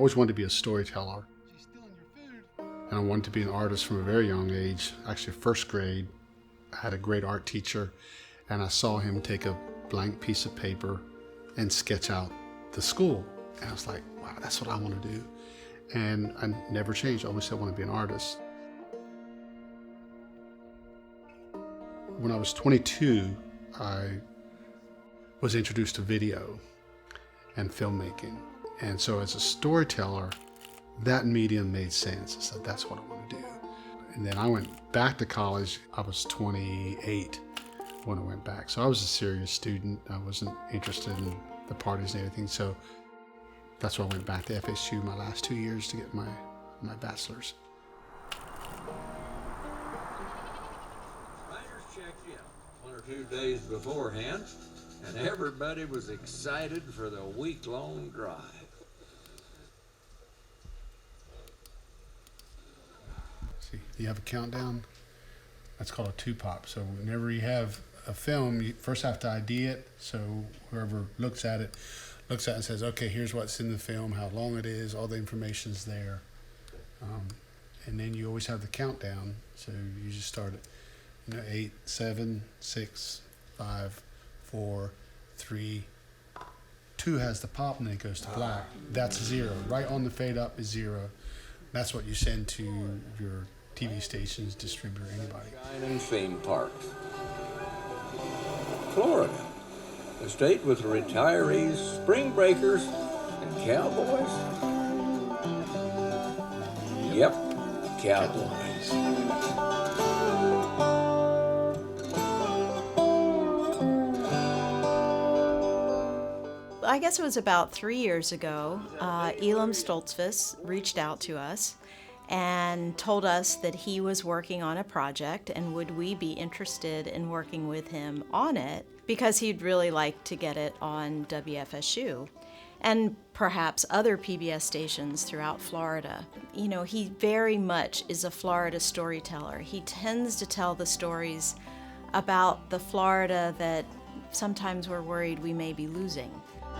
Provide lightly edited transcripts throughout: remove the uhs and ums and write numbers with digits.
always wanted to be a storyteller. And I wanted to be an artist from a very young age. Actually, first grade, I had a great art teacher, and I saw him take a blank piece of paper and sketch out the school. And I was like, wow, that's what I want to do. And I never changed. I always said I want to be an artist. When I was 22, I was introduced to video and filmmaking. And so as a storyteller, that medium made sense. I said, that's what I want to do. And then I went back to college. I was 28 when I went back. So I was a serious student. I wasn't interested in the parties and everything. So that's why I went back to FSU my last 2 years to get my bachelor's. Riders checked in 1 or 2 days beforehand, and everybody was excited for the week-long drive. See, you have a countdown. That's called a two-pop. So whenever you have a film, you first have to ID it. So whoever looks at it and says, okay, here's what's in the film, how long it is, all the information's there. And then you always have the countdown. So you just start at 8, 7, 6, 5, 4, 3, 2 has the pop, and then it goes to black. That's 0. Right on the fade up is 0. That's what you send to your TV stations, distributor, anybody. And theme park. Florida, a state with retirees, spring breakers, and cowboys. Yep, cowboys. I guess it was about 3 years ago, Elam Stoltzfus reached out to us and told us that he was working on a project and would we be interested in working with him on it because he'd really like to get it on WFSU and perhaps other PBS stations throughout Florida. You know, he very much is a Florida storyteller. He tends to tell the stories about the Florida that sometimes we're worried we may be losing.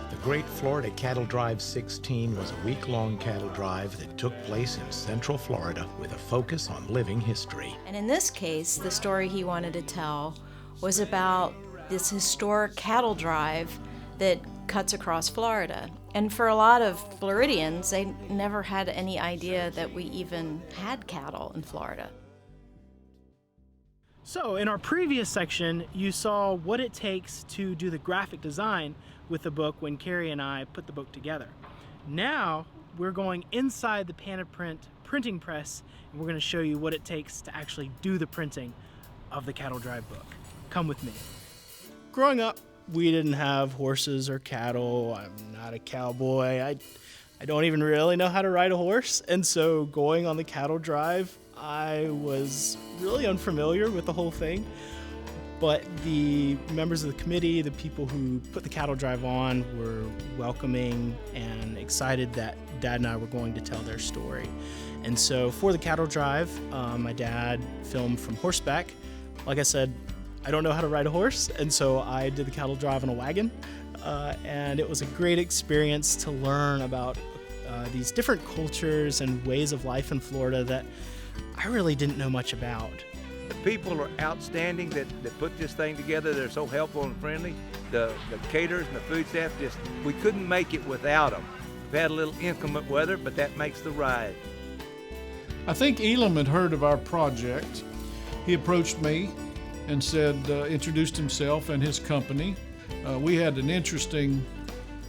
The Great Florida Cattle Drive 16 was a week-long cattle drive that took place in Central Florida with a focus on living history. And in this case, the story he wanted to tell was about this historic cattle drive that cuts across Florida. And for a lot of Floridians, they never had any idea that we even had cattle in Florida. So in our previous section, you saw what it takes to do the graphic design with the book when Carrie and I put the book together. Now we're going inside the Panaprint printing press and we're going to show you what it takes to actually do the printing of the Cattle Drive book. Come with me. Growing up, we didn't have horses or cattle. I'm not a cowboy. I don't even really know how to ride a horse. And so going on the Cattle Drive, I was really unfamiliar with the whole thing. But the members of the committee, the people who put the Cattle Drive on, were welcoming and excited that Dad and I were going to tell their story. And so for the Cattle Drive, my dad filmed from horseback. Like I said, I don't know how to ride a horse, and so I did the Cattle Drive on a wagon. And it was a great experience to learn about these different cultures and ways of life in Florida that I really didn't know much about. The people are outstanding that put this thing together. They're so helpful and friendly. The caterers and the food staff, we couldn't make it without them. We've had a little inclement weather, but that makes the ride. I think Elam had heard of our project. He approached me and said, introduced himself and his company. We had an interesting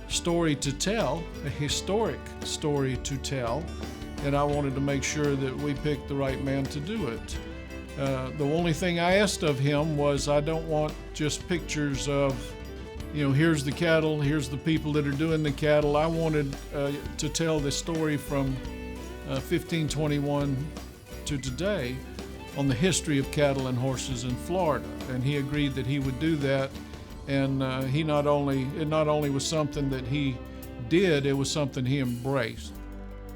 story to tell, a historic story to tell, and I wanted to make sure that we picked the right man to do it. The only thing I asked of him was, I don't want just pictures of, here's the cattle, here's the people that are doing the cattle. I wanted to tell the story from 1521 to today on the history of cattle and horses in Florida. And he agreed that he would do that. And it not only was something that he did, it was something he embraced.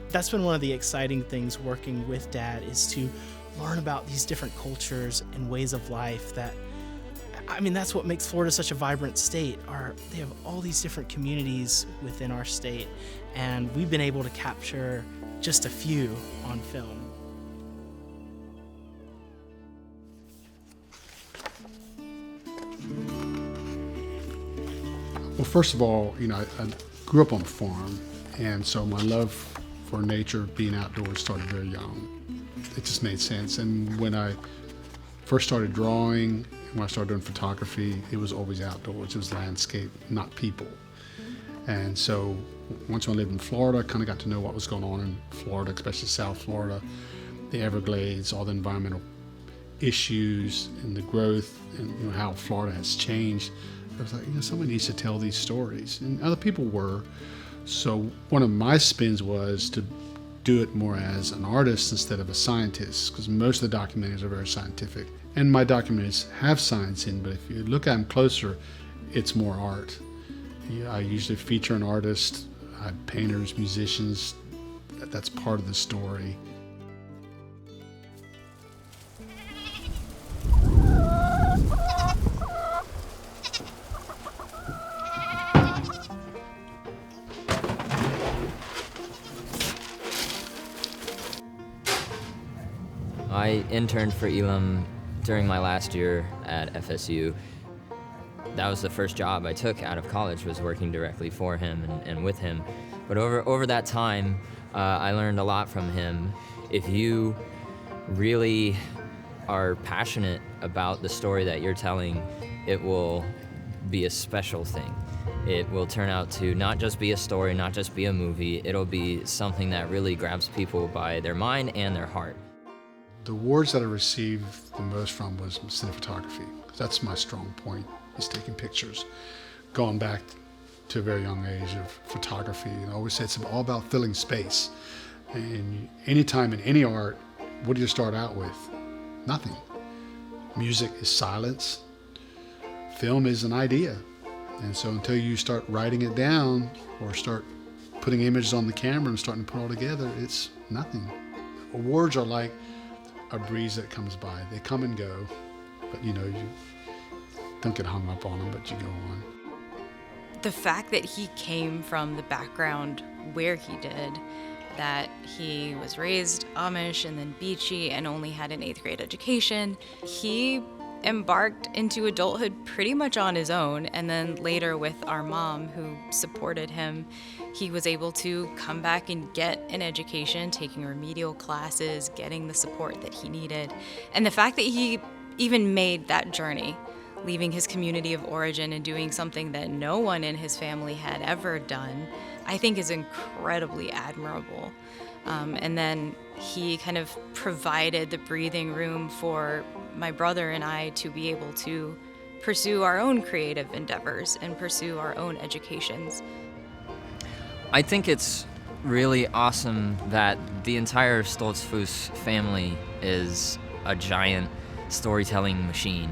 That's been one of the exciting things working with Dad, is to learn about these different cultures and ways of life that I mean, that's what makes Florida such a vibrant state. They have all these different communities within our state, and we've been able to capture just a few on film. Well, first of all, I grew up on a farm, and so my love for nature, being outdoors, started very young. It just made sense. And when I first started drawing, when I started doing photography, it was always outdoors. It was landscape, not people. And so once I lived in Florida, I kind of got to know what was going on in Florida, especially South Florida, the Everglades, all the environmental issues and the growth, and how Florida has changed. I was like, someone needs to tell these stories, and other people were. So one of my spins was to do it more as an artist instead of a scientist, because most of the documentaries are very scientific. And my documentaries have science in, but if you look at them closer, it's more art. I usually feature an artist, I have painters, musicians. That's part of the story. I interned for Elam during my last year at FSU. That was the first job I took out of college, was working directly for him and with him. But over that time, I learned a lot from him. If you really are passionate about the story that you're telling, it will be a special thing. It will turn out to not just be a story, not just be a movie. It'll be something that really grabs people by their mind and their heart. The awards that I received the most from was cinematography. That's my strong point, is taking pictures. Going back to a very young age of photography, and I always said it's all about filling space. And anytime in any art, what do you start out with? Nothing. Music is silence. Film is an idea. And so until you start writing it down or start putting images on the camera and starting to put it all together, it's nothing. Awards are like a breeze that comes by. They come and go, but you don't get hung up on them, but you go on. The fact that he came from the background where he did, that he was raised Amish and then beachy and only had an 8th grade education, he embarked into adulthood pretty much on his own, and then later with our mom who supported him, he was able to come back and get an education, taking remedial classes, getting the support that he needed. And the fact that he even made that journey, leaving his community of origin and doing something that no one in his family had ever done, I think is incredibly admirable. And then he kind of provided the breathing room for my brother and I to be able to pursue our own creative endeavors and pursue our own educations. I think it's really awesome that the entire Stoltzfus family is a giant storytelling machine.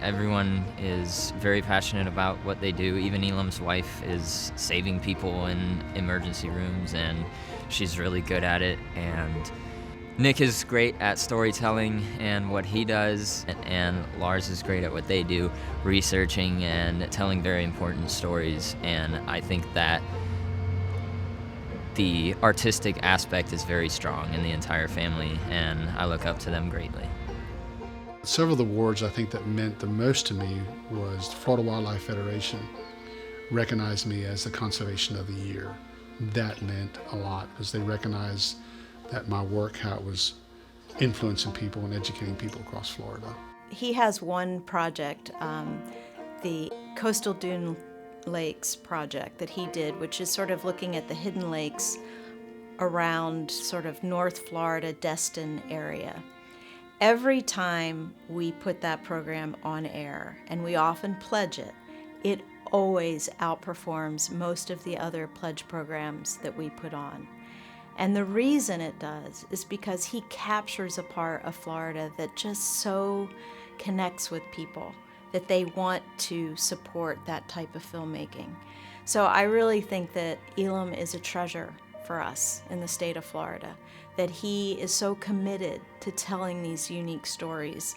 Everyone is very passionate about what they do. Even Elam's wife is saving people in emergency rooms, and she's really good at it. And Nick is great at storytelling and what he does, and Lars is great at what they do, researching and telling very important stories. And I think that the artistic aspect is very strong in the entire family, and I look up to them greatly. Several of the awards I think that meant the most to me was the Florida Wildlife Federation recognized me as the Conservation of the Year. That meant a lot because they recognized that my work, how it was influencing people and educating people across Florida. He has one project, the Coastal Dune Lakes project that he did, which is sort of looking at the hidden lakes around sort of North Florida, Destin area. Every time we put that program on air, and we often pledge it, it always outperforms most of the other pledge programs that we put on. And the reason it does is because he captures a part of Florida that just so connects with people that they want to support that type of filmmaking. So I really think that Elam is a treasure for us in the state of Florida, that he is so committed to telling these unique stories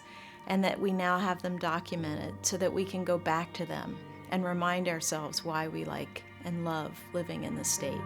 and that we now have them documented so that we can go back to them and remind ourselves why we like and love living in the state.